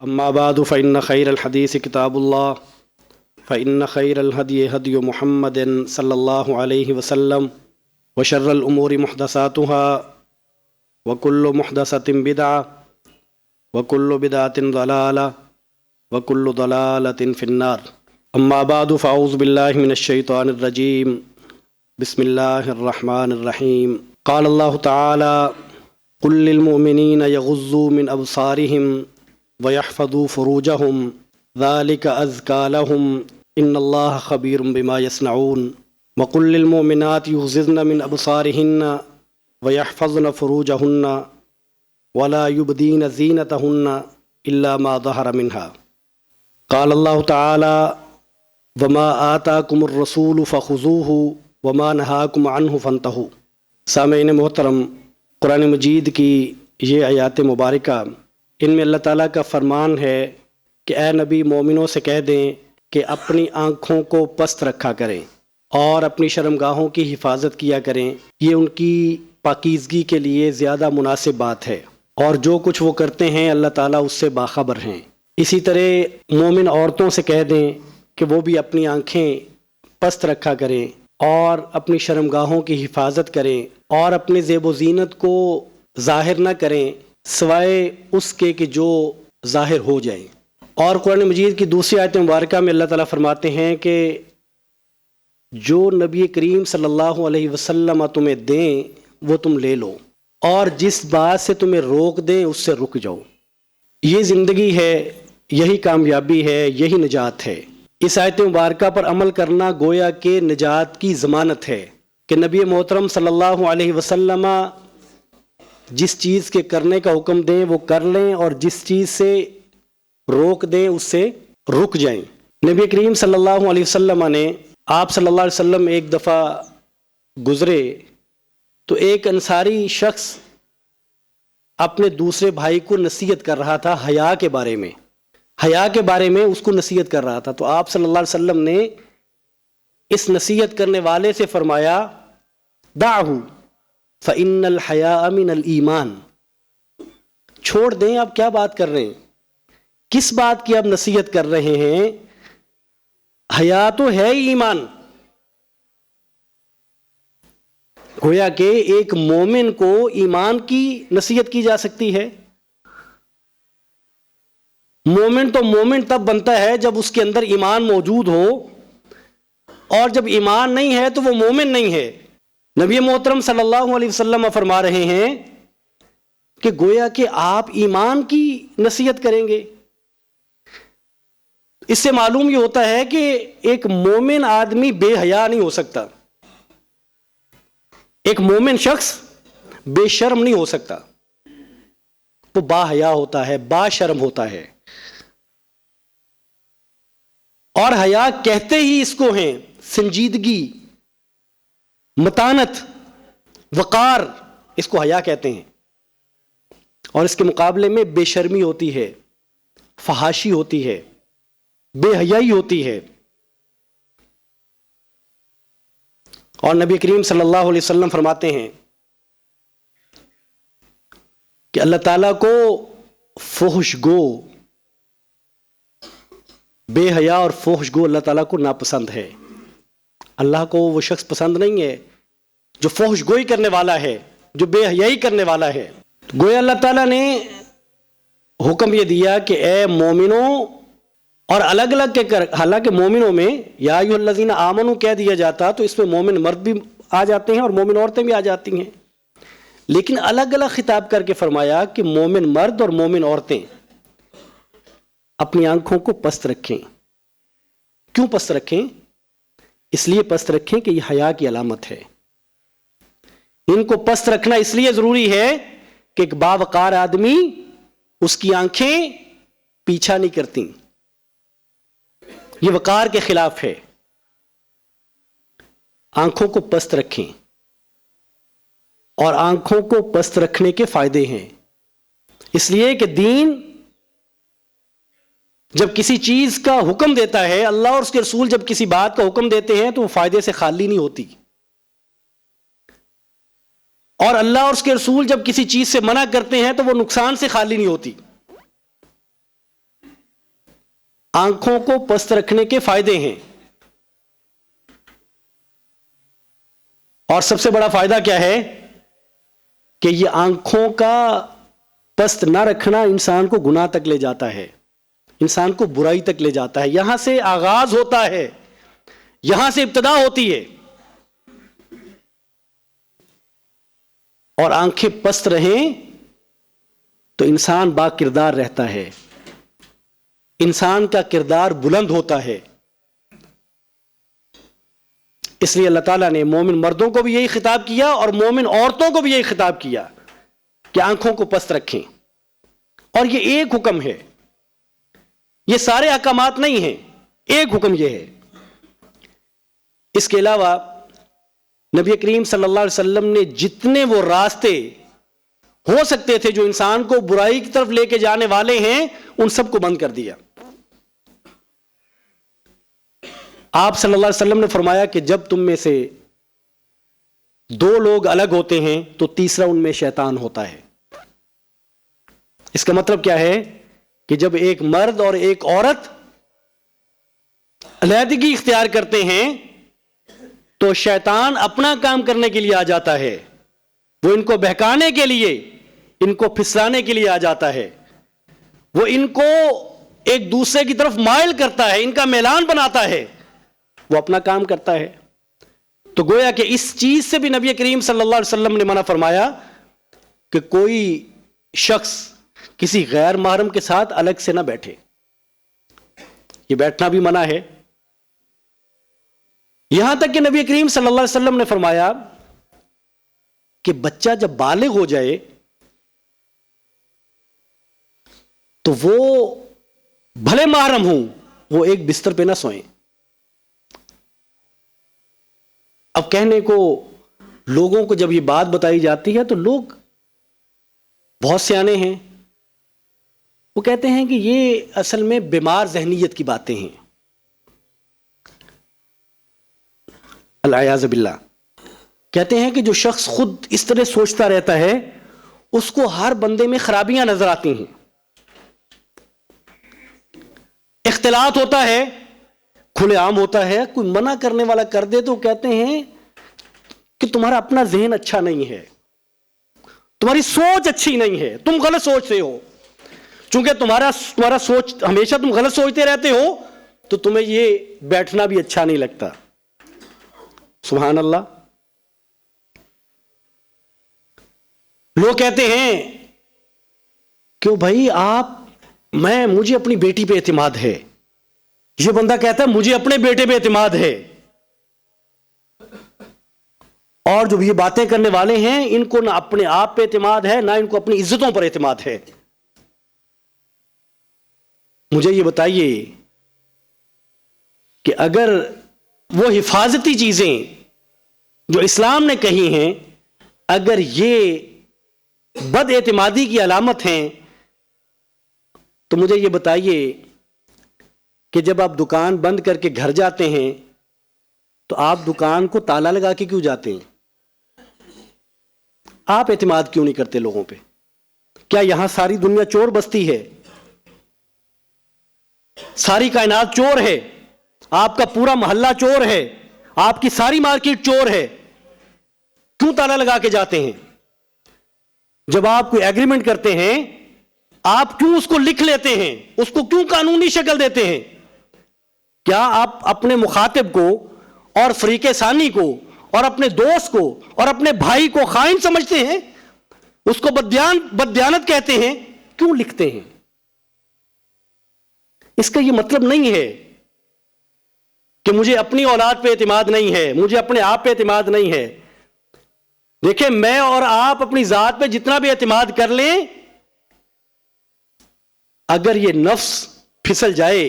أما بعد فإن خير الحديث كتاب الله فإن خير الهدي هدي محمد صلى الله عليه وسلم وشر الأمور محدثاتها وكل محدثة بدعة وكل بدعة ضلالة وكل ضلالة في النار. أما بعد فأعوذ بالله من الشيطان الرجيم. بسم الله الرحمن الرحيم. قال الله تعالى: قل للمؤمنين يغضوا من أبصارهم ويحفظوا فروجهم ذلك أزكى لهم إن الله خبير بما يصنعون. وقل للمؤمنات يغضضن من أبصارهن ويحفظن فروجهن ولا يبدين زينتهن إلا ما ظهر منها. قال الله تعالى: وما آتاكم الرسول فخذوه وما نهاكم عنه فانتهوا. سامعین محترم، قرآن مجید کی یہ آیات مبارکہ، ان میں اللہ تعالیٰ کا فرمان ہے کہ اے نبی، مومنوں سے کہہ دیں کہ اپنی آنکھوں کو پست رکھا کریں اور اپنی شرمگاہوں کی حفاظت کیا کریں، یہ ان کی پاکیزگی کے لیے زیادہ مناسب بات ہے، اور جو کچھ وہ کرتے ہیں اللہ تعالیٰ اس سے باخبر ہیں۔ اسی طرح مومن عورتوں سے کہہ دیں کہ وہ بھی اپنی آنکھیں پست رکھا کریں اور اپنی شرمگاہوں کی حفاظت کریں اور اپنے زیب و زینت کو ظاہر نہ کریں سوائے اس کے کہ جو ظاہر ہو جائیں۔ اور قرآن مجید کی دوسری آیت مبارکہ میں اللہ تعالیٰ فرماتے ہیں کہ جو نبی کریم صلی اللہ علیہ وسلم تمہیں دیں وہ تم لے لو، اور جس بات سے تمہیں روک دیں اس سے رک جاؤ۔ یہ زندگی ہے، یہی کامیابی ہے، یہی نجات ہے۔ اس آیت مبارکہ پر عمل کرنا گویا کہ نجات کی ضمانت ہے کہ نبی محترم صلی اللہ علیہ وسلم جس چیز کے کرنے کا حکم دیں وہ کر لیں، اور جس چیز سے روک دیں اس سے رک جائیں۔ نبی کریم صلی اللہ علیہ وسلم نے، آپ صلی اللہ علیہ وسلم ایک دفعہ گزرے تو ایک انصاری شخص اپنے دوسرے بھائی کو نصیحت کر رہا تھا حیا کے بارے میں، حیا کے بارے میں اس کو نصیحت کر رہا تھا۔ تو آپ صلی اللہ علیہ وسلم نے اس نصیحت کرنے والے سے فرمایا: دعہ فإن الحیاء من الایمان۔ چھوڑ دیں، آپ کیا بات کر رہے ہیں، کس بات کی آپ نصیحت کر رہے ہیں؟ حیا تو ہے ہی ایمان۔ گویا کہ ایک مومن کو ایمان کی نصیحت کی جا سکتی ہے۔ مومن تو مومن تب بنتا ہے جب اس کے اندر ایمان موجود ہو، اور جب ایمان نہیں ہے تو وہ مومن نہیں ہے۔ نبی محترم صلی اللہ علیہ وسلم فرما رہے ہیں کہ گویا کہ آپ ایمان کی نصیحت کریں گے۔ اس سے معلوم یہ ہوتا ہے کہ ایک مومن آدمی بے حیا نہیں ہو سکتا، ایک مومن شخص بے شرم نہیں ہو سکتا، وہ با حیا ہوتا ہے، با شرم ہوتا ہے۔ اور حیا کہتے ہی اس کو ہیں سنجیدگی، متانت، وقار، اس کو حیا کہتے ہیں۔ اور اس کے مقابلے میں بے شرمی ہوتی ہے، فحاشی ہوتی ہے، بے حیائی ہوتی ہے۔ اور نبی کریم صلی اللہ علیہ وسلم فرماتے ہیں کہ اللہ تعالیٰ کو فحش گو، بے حیا اور فحش گو اللہ تعالیٰ کو ناپسند ہے۔ اللہ کو وہ شخص پسند نہیں ہے جو فحش گوئی کرنے والا ہے، جو بے حیائی کرنے والا ہے۔ گویا اللہ تعالیٰ نے حکم یہ دیا کہ اے مومنوں، اور الگ الگ کے کر، حالانکہ مومنوں میں یا ایھا الذین آمنوا کہہ دیا جاتا تو اس میں مومن مرد بھی آ جاتے ہیں اور مومن عورتیں بھی آ جاتی ہیں، لیکن الگ الگ خطاب کر کے فرمایا کہ مومن مرد اور مومن عورتیں اپنی آنکھوں کو پست رکھیں۔ کیوں پست رکھیں؟ اس لیے پست رکھیں کہ یہ حیا کی علامت ہے۔ ان کو پست رکھنا اس لیے ضروری ہے کہ ایک باوقار آدمی، اس کی آنکھیں پیچھا نہیں کرتی، یہ وقار کے خلاف ہے۔ آنکھوں کو پست رکھیں، اور آنکھوں کو پست رکھنے کے فائدے ہیں، اس لیے کہ دین جب کسی چیز کا حکم دیتا ہے، اللہ اور اس کے رسول جب کسی بات کا حکم دیتے ہیں تو وہ فائدے سے خالی نہیں ہوتی، اور اللہ اور اس کے رسول جب کسی چیز سے منع کرتے ہیں تو وہ نقصان سے خالی نہیں ہوتی۔ آنکھوں کو پست رکھنے کے فائدے ہیں، اور سب سے بڑا فائدہ کیا ہے کہ یہ آنکھوں کا پست نہ رکھنا انسان کو گناہ تک لے جاتا ہے، انسان کو برائی تک لے جاتا ہے. یہاں سے آغاز ہوتا ہے، یہاں سے ابتدا ہوتی ہے. اور آنکھیں پست رہیں تو انسان با کردار رہتا ہے، انسان کا کردار بلند ہوتا ہے. اس لیے اللہ تعالیٰ نے مومن مردوں کو بھی یہی خطاب کیا اور مومن عورتوں کو بھی یہی خطاب کیا کہ آنکھوں کو پست رکھیں. اور یہ ایک حکم ہے، یہ سارے احکامات نہیں ہیں، ایک حکم یہ ہے. اس کے علاوہ نبی کریم صلی اللہ علیہ وسلم نے جتنے وہ راستے ہو سکتے تھے جو انسان کو برائی کی طرف لے کے جانے والے ہیں ان سب کو بند کر دیا. آپ صلی اللہ علیہ وسلم نے فرمایا کہ جب تم میں سے دو لوگ الگ ہوتے ہیں تو تیسرا ان میں شیطان ہوتا ہے. اس کا مطلب کیا ہے کہ جب ایک مرد اور ایک عورت علیحدگی اختیار کرتے ہیں تو شیطان اپنا کام کرنے کے لیے آ جاتا ہے. وہ ان کو بہکانے کے لیے، ان کو پھسلانے کے لیے آ جاتا ہے. وہ ان کو ایک دوسرے کی طرف مائل کرتا ہے، ان کا میلان بناتا ہے، وہ اپنا کام کرتا ہے. تو گویا کہ اس چیز سے بھی نبی کریم صلی اللہ علیہ وسلم نے منع فرمایا کہ کوئی شخص کسی غیر محرم کے ساتھ الگ سے نہ بیٹھے. یہ بیٹھنا بھی منع ہے. یہاں تک کہ نبی کریم صلی اللہ علیہ وسلم نے فرمایا کہ بچہ جب بالغ ہو جائے تو وہ بھلے محرم ہوں، وہ ایک بستر پہ نہ سوئیں. اب کہنے کو لوگوں کو جب یہ بات بتائی جاتی ہے تو لوگ بہت سیانے ہیں، وہ کہتے ہیں کہ یہ اصل میں بیمار ذہنیت کی باتیں ہیں. العیاذ باللہ. کہتے ہیں کہ جو شخص خود اس طرح سوچتا رہتا ہے اس کو ہر بندے میں خرابیاں نظر آتی ہیں. اختلاط ہوتا ہے، کھلے عام ہوتا ہے، کوئی منع کرنے والا کر دے تو کہتے ہیں کہ تمہارا اپنا ذہن اچھا نہیں ہے، تمہاری سوچ اچھی نہیں ہے، تم غلط سوچتے ہو. چونکہ تمہارا سوچ ہمیشہ تم غلط سوچتے رہتے ہو تو تمہیں یہ بیٹھنا بھی اچھا نہیں لگتا. سبحان اللہ. لوگ کہتے ہیں کہ بھائی مجھے اپنی بیٹی پہ اعتماد ہے. یہ بندہ کہتا ہے مجھے اپنے بیٹے پہ اعتماد ہے. اور جو یہ باتیں کرنے والے ہیں ان کو نہ اپنے آپ پہ اعتماد ہے، نہ ان کو اپنی عزتوں پر اعتماد ہے. مجھے یہ بتائیے کہ اگر وہ حفاظتی چیزیں جو اسلام نے کہی ہیں اگر یہ بد اعتمادی کی علامت ہیں تو مجھے یہ بتائیے کہ جب آپ دکان بند کر کے گھر جاتے ہیں تو آپ دکان کو تالا لگا کے کیوں جاتے ہیں؟ آپ اعتماد کیوں نہیں کرتے لوگوں پہ؟ کیا یہاں ساری دنیا چور بستی ہے؟ ساری کائنات چور ہے؟ آپ کا پورا محلہ چور ہے؟ آپ کی ساری مارکیٹ چور ہے؟ کیوں تالا لگا کے جاتے ہیں؟ جب آپ کوئی ایگریمنٹ کرتے ہیں آپ کیوں اس کو لکھ لیتے ہیں؟ اس کو کیوں قانونی شکل دیتے ہیں؟ کیا آپ اپنے مخاطب کو اور فریق ثانی کو اور اپنے دوست کو اور اپنے بھائی کو خائن سمجھتے ہیں؟ اس کو بددیانت کہتے ہیں؟ کیوں لکھتے ہیں؟ اس کا یہ مطلب نہیں ہے کہ مجھے اپنی اولاد پہ اعتماد نہیں ہے، مجھے اپنے آپ پہ اعتماد نہیں ہے. دیکھیں میں اور آپ اپنی ذات پہ جتنا بھی اعتماد کر لیں، اگر یہ نفس پھسل جائے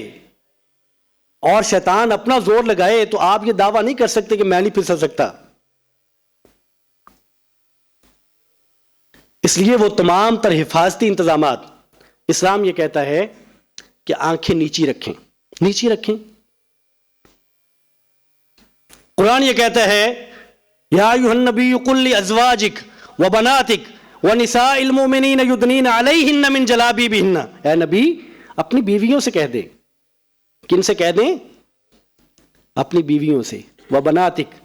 اور شیطان اپنا زور لگائے تو آپ یہ دعویٰ نہیں کر سکتے کہ میں نہیں پھسل سکتا. اس لیے وہ تمام تر حفاظتی انتظامات اسلام یہ کہتا ہے کہ آنکھیں نیچی رکھیں، نیچی رکھیں. قرآن یہ کہتا ہے یا ایھا النبی قل لازواجک وبناتک ونساء المؤمنین یدنین علیہن من جلابیبہن. اے نبی اپنی بیویوں سے کہہ دے کن سے کہہ دیں؟ اپنی بیویوں سے. وبناتک،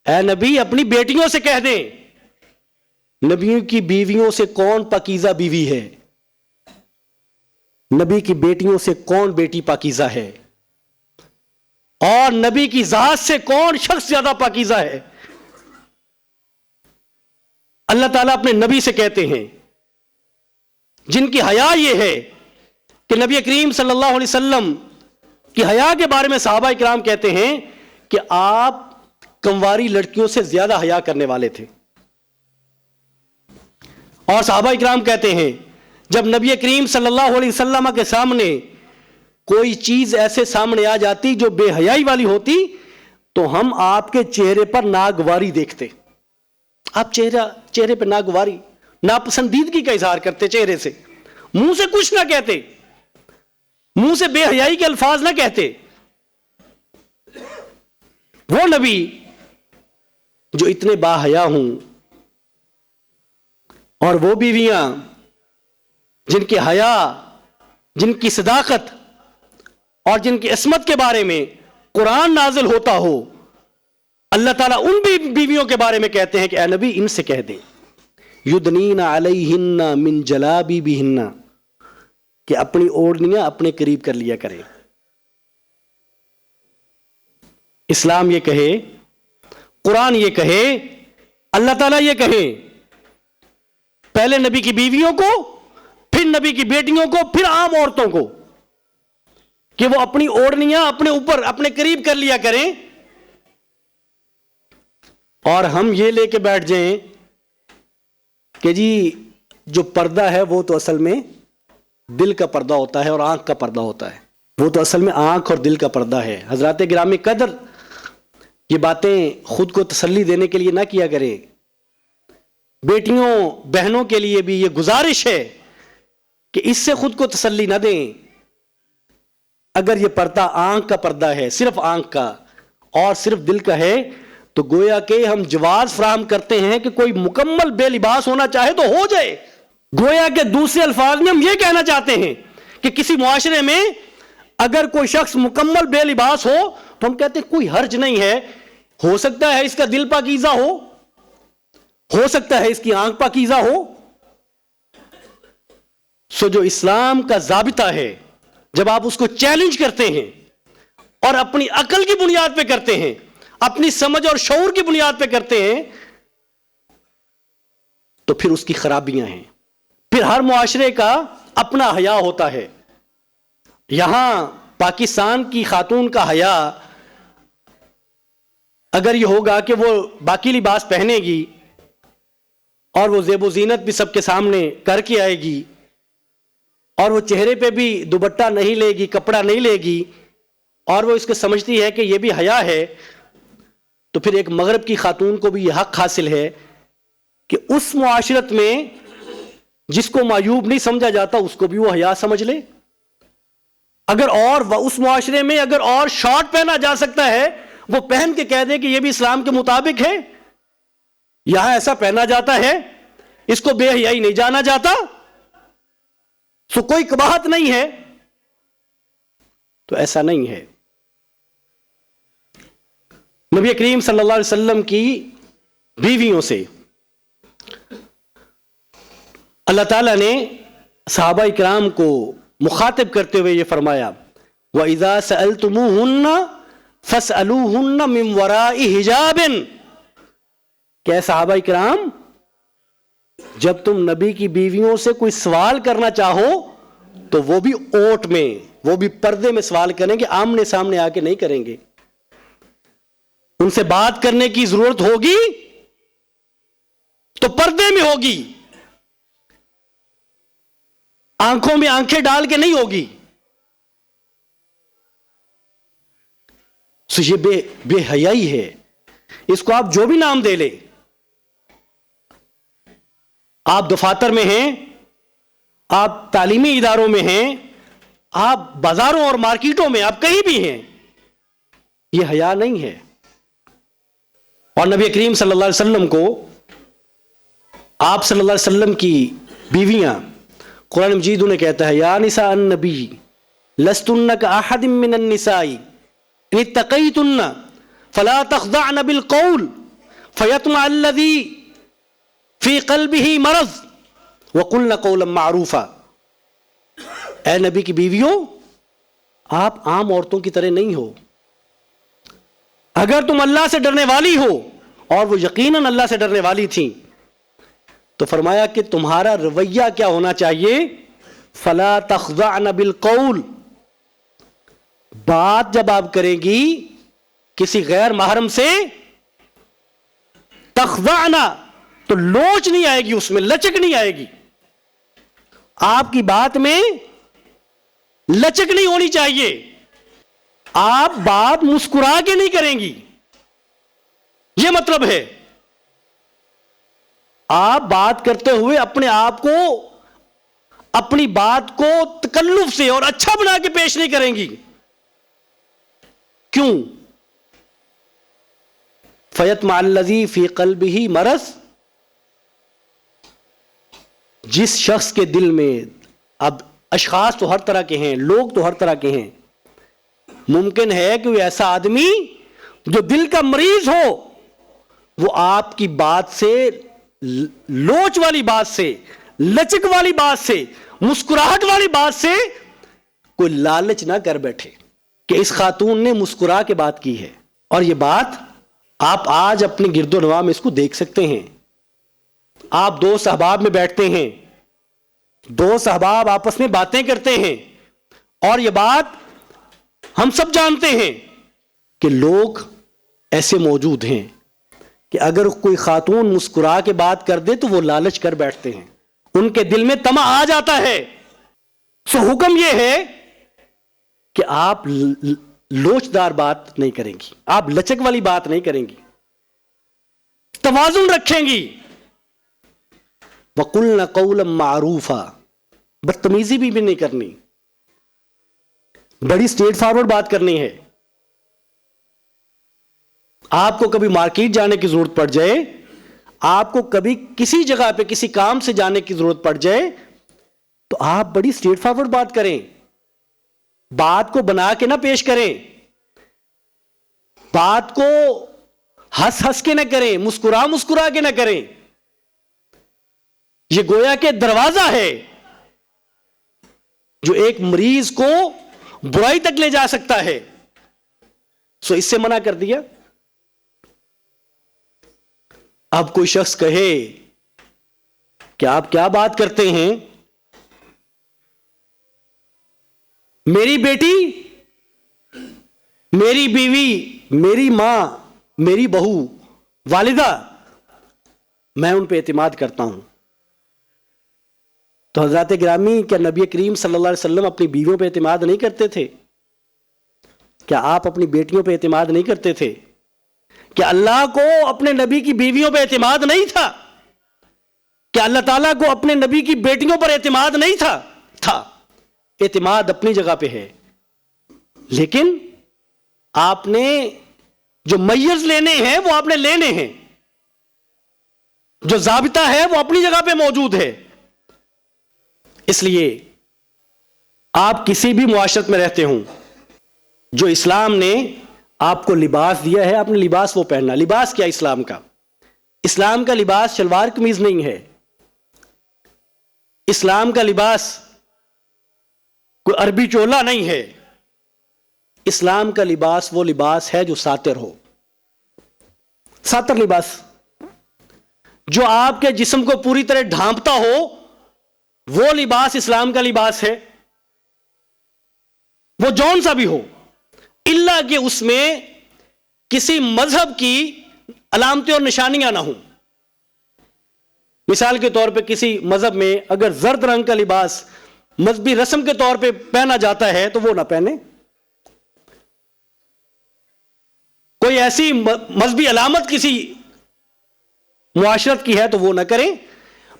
اے نبی اپنی بیٹیوں سے کہہ دیں. نبیوں کی بیویوں سے کون پاکیزہ بیوی ہے؟ نبی کی بیٹیوں سے کون بیٹی پاکیزہ ہے؟ اور نبی کی ذات سے کون شخص زیادہ پاکیزہ ہے؟ اللہ تعالیٰ اپنے نبی سے کہتے ہیں، جن کی حیا یہ ہے کہ نبی کریم صلی اللہ علیہ وسلم کی حیا کے بارے میں صحابہ اکرام کہتے ہیں کہ آپ کنواری لڑکیوں سے زیادہ حیا کرنے والے تھے. اور صحابہ اکرام کہتے ہیں جب نبی کریم صلی اللہ علیہ وسلم کے سامنے کوئی چیز ایسے سامنے آ جاتی جو بے حیائی والی ہوتی تو ہم آپ کے چہرے پر ناگواری دیکھتے. آپ چہرے پہ ناگواری، ناپسندیدگی کا اظہار کرتے چہرے سے، منہ سے کچھ نہ کہتے، منہ سے بے حیائی کے الفاظ نہ کہتے. وہ نبی جو اتنے با حیا ہوں، اور وہ بیویاں جن کی حیا، جن کی صداقت اور جن کی عصمت کے بارے میں قرآن نازل ہوتا ہو، اللہ تعالیٰ ان بھی بیویوں کے بارے میں کہتے ہیں کہ اے نبی ان سے کہہ دیں یدنین علیہن من جلابیبہن، کہ اپنی اوڑھنیاں اپنے قریب کر لیا کریں. اسلام یہ کہے، قرآن یہ کہے، اللہ تعالیٰ یہ کہے، پہلے نبی کی بیویوں کو، پھر نبی کی بیٹیوں کو، پھر عام عورتوں کو کہ وہ اپنی اوڑھنیاں اپنے اوپر اپنے قریب کر لیا کریں. اور ہم یہ لے کے بیٹھ جائیں کہ جی جو پردہ ہے وہ تو اصل میں دل کا پردہ ہوتا ہے اور آنکھ کا پردہ ہوتا ہے، وہ تو اصل میں آنکھ اور دل کا پردہ ہے. حضرات گرامی قدر یہ باتیں خود کو تسلی دینے کے لیے نہ کیا کریں. بیٹیوں بہنوں کے لیے بھی یہ گزارش ہے کہ اس سے خود کو تسلی نہ دیں. اگر یہ پردہ آنکھ کا پردہ ہے، صرف آنکھ کا اور صرف دل کا ہے، تو گویا کہ ہم جواز فراہم کرتے ہیں کہ کوئی مکمل بے لباس ہونا چاہے تو ہو جائے. گویا کہ دوسرے الفاظ میں ہم یہ کہنا چاہتے ہیں کہ کسی معاشرے میں اگر کوئی شخص مکمل بے لباس ہو تو ہم کہتے ہیں کوئی حرج نہیں ہے، ہو سکتا ہے اس کا دل پاکیزہ ہو سکتا ہے اس کی آنکھ پاکیزہ ہو. سو جو اسلام کا ضابطہ ہے، جب آپ اس کو چیلنج کرتے ہیں اور اپنی عقل کی بنیاد پہ کرتے ہیں، اپنی سمجھ اور شعور کی بنیاد پہ کرتے ہیں، تو پھر اس کی خرابیاں ہیں. پھر ہر معاشرے کا اپنا حیا ہوتا ہے. یہاں پاکستان کی خاتون کا حیا اگر یہ ہوگا کہ وہ باقی لباس پہنے گی اور وہ زیب و زینت بھی سب کے سامنے کر کے آئے گی اور وہ چہرے پہ بھی دوپٹہ نہیں لے گی، کپڑا نہیں لے گی، اور وہ اس کو سمجھتی ہے کہ یہ بھی حیا ہے، تو پھر ایک مغرب کی خاتون کو بھی یہ حق حاصل ہے کہ اس معاشرت میں جس کو معیوب نہیں سمجھا جاتا اس کو بھی وہ حیا سمجھ لے. اگر اور اس معاشرے میں اگر اور شارٹ پہنا جا سکتا ہے وہ پہن کے کہہ دے کہ یہ بھی اسلام کے مطابق ہے. یہاں ایسا پہنا جاتا ہے، اس کو بے حیائی نہیں جانا جاتا، سو کوئی قباحت نہیں ہے. تو ایسا نہیں ہے. نبی کریم صلی اللہ علیہ وسلم کی بیویوں سے اللہ تعالیٰ نے صحابہ اکرام کو مخاطب کرتے ہوئے یہ فرمایا وَإِذَا سَأَلْتُمُوهُنَّ فَاسْأَلُوهُنَّ مِنْ وَرَاءِ حِجَابٍ، کہ صحابہ اکرام جب تم نبی کی بیویوں سے کوئی سوال کرنا چاہو تو وہ بھی اوٹ میں، وہ بھی پردے میں سوال کریں گے، آمنے سامنے آ کے نہیں کریں گے. ان سے بات کرنے کی ضرورت ہوگی تو پردے میں ہوگی، آنکھوں میں آنکھیں ڈال کے نہیں ہوگی. سو یہ بے حیائی ہے. اس کو آپ جو بھی نام دے لیں، آپ دفاتر میں ہیں، آپ تعلیمی اداروں میں ہیں، آپ بازاروں اور مارکیٹوں میں، آپ کہیں بھی ہیں، یہ حیا نہیں ہے. اور نبی کریم صلی اللہ علیہ وسلم کو، آپ صلی اللہ علیہ وسلم کی بیویاں، قرآن مجید انہیں کہتا ہے یا نساء النبی لستن کأحد من النساء ان اتقیتن فلا تخضعن بالقول فیطمع الذی فی قلبہ مرض وقلن قولا معروفا. اے نبی کی بیویوں، آپ عام عورتوں کی طرح نہیں ہو. اگر تم اللہ سے ڈرنے والی ہو، اور وہ یقیناً اللہ سے ڈرنے والی تھیں، تو فرمایا کہ تمہارا رویہ کیا ہونا چاہیے؟ فلا تخضعن بالقول، بات جب آپ کریں گی کسی غیر محرم سے، تخضعن تو لوچ نہیں آئے گی، اس میں لچک نہیں آئے گی. آپ کی بات میں لچک نہیں ہونی چاہیے. آپ بات مسکرا کے نہیں کریں گی، یہ مطلب ہے. آپ بات کرتے ہوئے اپنے آپ کو، اپنی بات کو تکلف سے اور اچھا بنا کے پیش نہیں کریں گی. کیوں؟ فیطمع الذی فی قلبہ مرض، جس شخص کے دل میں، اب اشخاص تو ہر طرح کے ہیں، لوگ تو ہر طرح کے ہیں، ممکن ہے کہ وہ ایسا آدمی جو دل کا مریض ہو، وہ آپ کی بات سے، لوچ والی بات سے، لچک والی بات سے، مسکراہٹ والی بات سے کوئی لالچ نہ کر بیٹھے کہ اس خاتون نے مسکرا کے بات کی ہے. اور یہ بات آپ آج اپنے گرد و نواح میں اس کو دیکھ سکتے ہیں. آپ دو احباب میں بیٹھتے ہیں، دو احباب آپس میں باتیں کرتے ہیں، اور یہ بات ہم سب جانتے ہیں کہ لوگ ایسے موجود ہیں کہ اگر کوئی خاتون مسکرا کے بات کر دے تو وہ لالچ کر بیٹھتے ہیں، ان کے دل میں طمع آ جاتا ہے. سو حکم یہ ہے کہ آپ لوچدار بات نہیں کریں گی، آپ لچک والی بات نہیں کریں گی، توازن رکھیں گی. وَقُلْنَ قَوْلًا مَّعْرُوفًا، بدتمیزی بھی نہیں کرنی، بڑی اسٹریٹ فارورڈ بات کرنی ہے. آپ کو کبھی مارکیٹ جانے کی ضرورت پڑ جائے، آپ کو کبھی کسی جگہ پہ کسی کام سے جانے کی ضرورت پڑ جائے، تو آپ بڑی اسٹریٹ فارورڈ بات کریں، بات کو بنا کے نہ پیش کریں، بات کو ہنس ہنس کے نہ کریں، مسکرا مسکرا کے نہ کریں. یہ گویا کہ دروازہ ہے جو ایک مریض کو برائی تک لے جا سکتا ہے. سو اس سے منع کر دیا. اب کوئی شخص کہے کہ آپ کیا بات کرتے ہیں، میری بیٹی، میری بیوی، میری ماں، میری بہو، والدہ، میں ان پہ اعتماد کرتا ہوں. تو حضرات گرامی، کیا نبی کریم صلی اللہ علیہ وسلم اپنی بیویوں پہ اعتماد نہیں کرتے تھے؟ کیا آپ اپنی بیٹیوں پہ اعتماد نہیں کرتے تھے؟ کیا اللہ کو اپنے نبی کی بیویوں پہ اعتماد نہیں تھا؟ کیا اللہ تعالیٰ کو اپنے نبی کی بیٹیوں پر اعتماد نہیں تھا؟ تھا. اعتماد اپنی جگہ پہ ہے، لیکن آپ نے جو میئرز لینے ہیں وہ آپ نے لینے ہیں، جو ضابطہ ہے وہ اپنی جگہ پہ موجود ہے. اس لیے آپ کسی بھی معاشرت میں رہتے ہوں، جو اسلام نے آپ کو لباس دیا ہے، آپ نے لباس وہ پہننا. لباس کیا اسلام کا؟ اسلام کا لباس شلوار قمیض نہیں ہے. اسلام کا لباس کوئی عربی چولا نہیں ہے. اسلام کا لباس وہ لباس ہے جو ساتر ہو، ساتر لباس، جو آپ کے جسم کو پوری طرح ڈھانپتا ہو، وہ لباس اسلام کا لباس ہے. وہ جون سا بھی ہو، الا کہ اس میں کسی مذہب کی علامتیں اور نشانیاں نہ ہوں. مثال کے طور پہ کسی مذہب میں اگر زرد رنگ کا لباس مذہبی رسم کے طور پہ پہنا جاتا ہے تو وہ نہ پہنے. کوئی ایسی مذہبی علامت کسی معاشرت کی ہے تو وہ نہ کریں.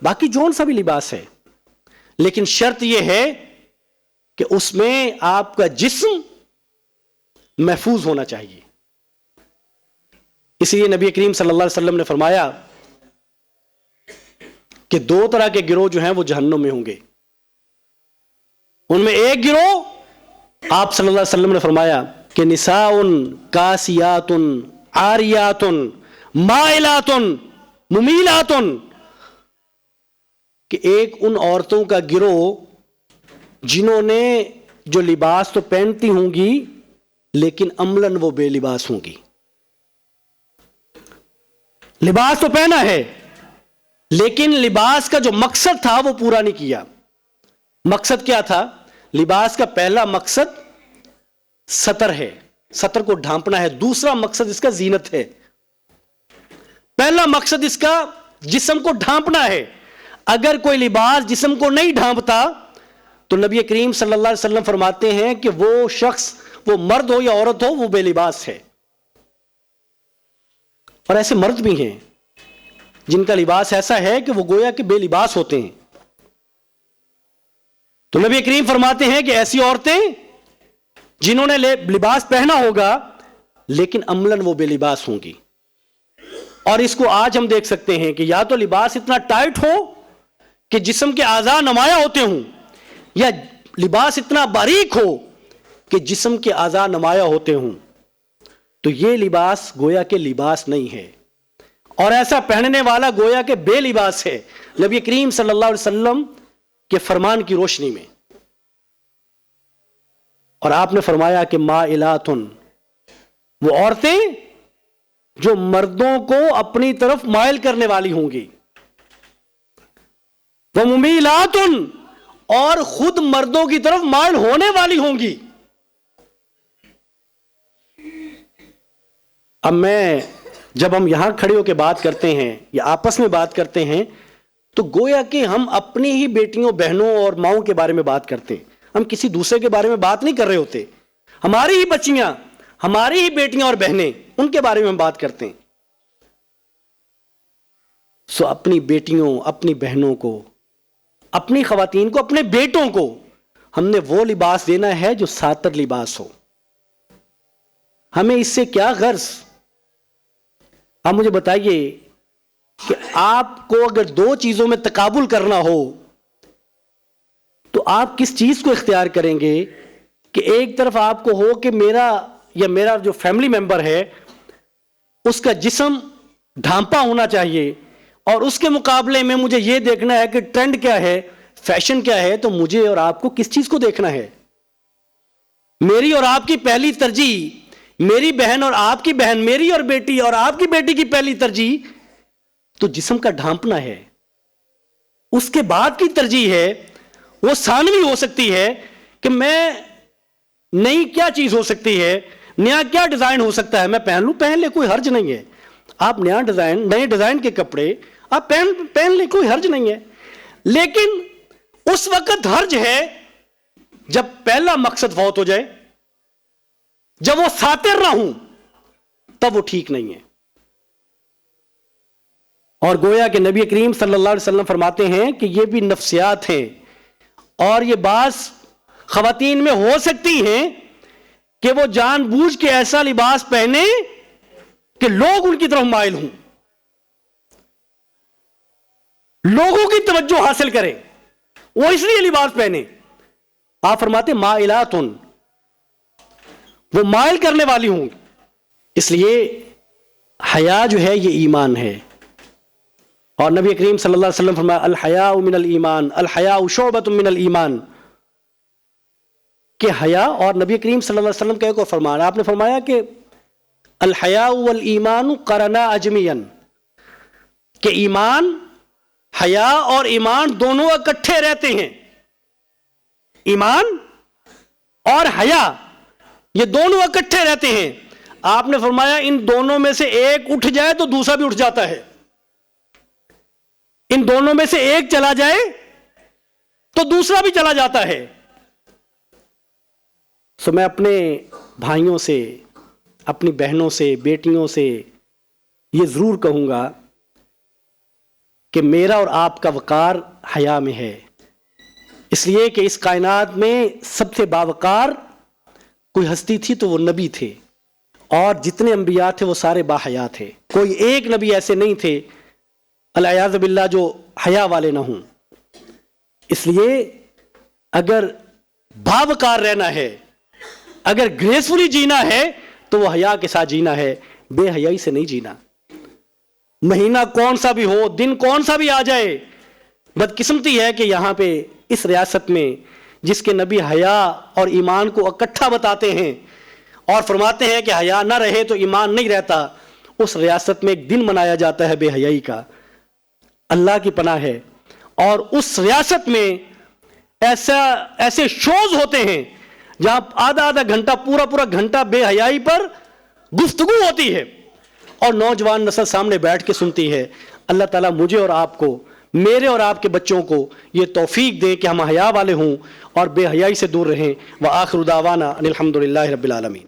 باقی جون سا بھی لباس ہے، لیکن شرط یہ ہے کہ اس میں آپ کا جسم محفوظ ہونا چاہیے. اس لیے نبی کریم صلی اللہ علیہ وسلم نے فرمایا کہ دو طرح کے گروہ جو ہیں وہ جہنم میں ہوں گے. ان میں ایک گروہ آپ صلی اللہ علیہ وسلم نے فرمایا کہ نساؤن کاسیاتن عاریاتن مائلاتن ممیلاتن، کہ ایک ان عورتوں کا گروہ جنہوں نے جو لباس تو پہنتی ہوں گی لیکن عملاً وہ بے لباس ہوں گی. لباس تو پہنا ہے لیکن لباس کا جو مقصد تھا وہ پورا نہیں کیا. مقصد کیا تھا؟ لباس کا پہلا مقصد ستر ہے، ستر کو ڈھانپنا ہے. دوسرا مقصد اس کا زینت ہے. پہلا مقصد اس کا جسم کو ڈھانپنا ہے. اگر کوئی لباس جسم کو نہیں ڈھانپتا تو نبی کریم صلی اللہ علیہ وسلم فرماتے ہیں کہ وہ شخص، وہ مرد ہو یا عورت ہو، وہ بے لباس ہے. اور ایسے مرد بھی ہیں جن کا لباس ایسا ہے کہ وہ گویا کہ بے لباس ہوتے ہیں. تو نبی کریم فرماتے ہیں کہ ایسی عورتیں جنہوں نے لباس پہنا ہوگا لیکن عملاً وہ بے لباس ہوں گی. اور اس کو آج ہم دیکھ سکتے ہیں کہ یا تو لباس اتنا ٹائٹ ہو کہ جسم کے اعضاء نمایاں ہوتے ہوں، یا لباس اتنا باریک ہو کہ جسم کے اعضاء نمایاں ہوتے ہوں. تو یہ لباس گویا کہ لباس نہیں ہے، اور ایسا پہننے والا گویا کہ بے لباس ہے نبی کریم صلی اللہ علیہ وسلم کے فرمان کی روشنی میں. اور آپ نے فرمایا کہ مائلاتن، وہ عورتیں جو مردوں کو اپنی طرف مائل کرنے والی ہوں گی. وہ ممیلاتن، اور خود مردوں کی طرف مائل ہونے والی ہوں گی. اب جب ہم یہاں کھڑے ہو کے بات کرتے ہیں یا آپس میں بات کرتے ہیں تو گویا کہ ہم اپنی ہی بیٹیوں، بہنوں اور ماؤں کے بارے میں بات کرتے ہیں. ہم کسی دوسرے کے بارے میں بات نہیں کر رہے ہوتے. ہماری ہی بچیاں، ہماری ہی بیٹیاں اور بہنیں، ان کے بارے میں ہم بات کرتے ہیں. سو اپنی بیٹیوں، اپنی بہنوں کو، اپنی خواتین کو، اپنے بیٹوں کو ہم نے وہ لباس دینا ہے جو ساتر لباس ہو. ہمیں اس سے کیا غرض؟ آپ مجھے بتائیے کہ آپ کو اگر دو چیزوں میں تقابل کرنا ہو تو آپ کس چیز کو اختیار کریں گے؟ کہ ایک طرف آپ کو ہو کہ میرا جو فیملی ممبر ہے اس کا جسم ڈھانپا ہونا چاہیے، اور اس کے مقابلے میں مجھے یہ دیکھنا ہے کہ ٹرینڈ کیا ہے، فیشن کیا ہے. تو مجھے اور آپ کو کس چیز کو دیکھنا ہے؟ میری اور آپ کی پہلی ترجیح، میری بہن اور آپ کی بہن، میری اور بیٹی اور آپ کی بیٹی کی پہلی ترجیح تو جسم کا ڈھانپنا ہے. اس کے بعد کی ترجیح ہے وہ ثانوی ہو سکتی ہے کہ میں نئی کیا چیز ہو سکتی ہے، نیا کیا ڈیزائن ہو سکتا ہے، میں پہن لوں. پہن لے، کوئی حرج نہیں ہے. آپ نئے ڈیزائن کے کپڑے آپ پہن لیں، کوئی حرج نہیں ہے. لیکن اس وقت حرج ہے جب پہلا مقصد فوت ہو جائے، جب وہ ساتر نہ ہوں، تب وہ ٹھیک نہیں ہے. اور گویا کہ نبی کریم صلی اللہ علیہ وسلم فرماتے ہیں کہ یہ بھی نفسیات ہیں، اور یہ بعض خواتین میں ہو سکتی ہیں کہ وہ جان بوجھ کے ایسا لباس پہنے کہ لوگ ان کی طرف مائل ہوں، لوگوں کی توجہ حاصل کریں، وہ اس لیے لباس پہنے. آپ فرماتے مائلاتن، وہ مائل کرنے والی ہوں. اس لیے حیا جو ہے یہ ایمان ہے. اور نبی کریم صلی اللہ علیہ وسلم فرمایا الحیاء من الایمان، الحیاء شعبۃ من الایمان، کہ حیا، اور نبی کریم صلی اللہ علیہ وسلم کا ایک اور فرمان، آپ نے فرمایا کہ الحیاء والایمان قرنا اجمعا، کہ ایمان، حیا اور ایمان دونوں اکٹھے رہتے ہیں. ایمان اور حیا یہ دونوں اکٹھے رہتے ہیں. آپ نے فرمایا ان دونوں میں سے ایک اٹھ جائے تو دوسرا بھی اٹھ جاتا ہے، ان دونوں میں سے ایک چلا جائے تو دوسرا بھی چلا جاتا ہے. سو میں اپنے بھائیوں سے، اپنی بہنوں سے، بیٹیوں سے یہ ضرور کہوں گا کہ میرا اور آپ کا وقار حیا میں ہے. اس لیے کہ اس کائنات میں سب سے باوقار کوئی ہستی تھی تو وہ نبی تھے، اور جتنے انبیاء تھے وہ سارے باحیا تھے. کوئی ایک نبی ایسے نہیں تھے العیاذ باللہ جو حیا والے نہ ہوں. اس لیے اگر باوقار رہنا ہے اگر گریسفلی جینا ہے تو وہ حیا کے ساتھ جینا ہے، بے حیائی سے نہیں جینا۔ مہینہ کون سا بھی ہو، دن کون سا بھی آ جائے، بدقسمتی ہے کہ یہاں پہ اس ریاست میں جس کے نبی حیا اور ایمان کو اکٹھا بتاتے ہیں اور فرماتے ہیں کہ حیا نہ رہے تو ایمان نہیں رہتا، اس ریاست میں ایک دن منایا جاتا ہے بے حیائی کا۔ اللہ کی پناہ ہے، اور اس ریاست میں ایسے شوز ہوتے ہیں جہاں آدھا گھنٹہ پورا گھنٹہ بے حیائی پر گفتگو ہوتی ہے اور نوجوان نسل سامنے بیٹھ کے سنتی ہے۔ اللہ تعالیٰ مجھے اور آپ کو، میرے اور آپ کے بچوں کو یہ توفیق دے کہ ہم حیا والے ہوں اور بے حیائی سے دور رہیں۔ وآخر دعوانا ان الحمد للہ رب العالمین۔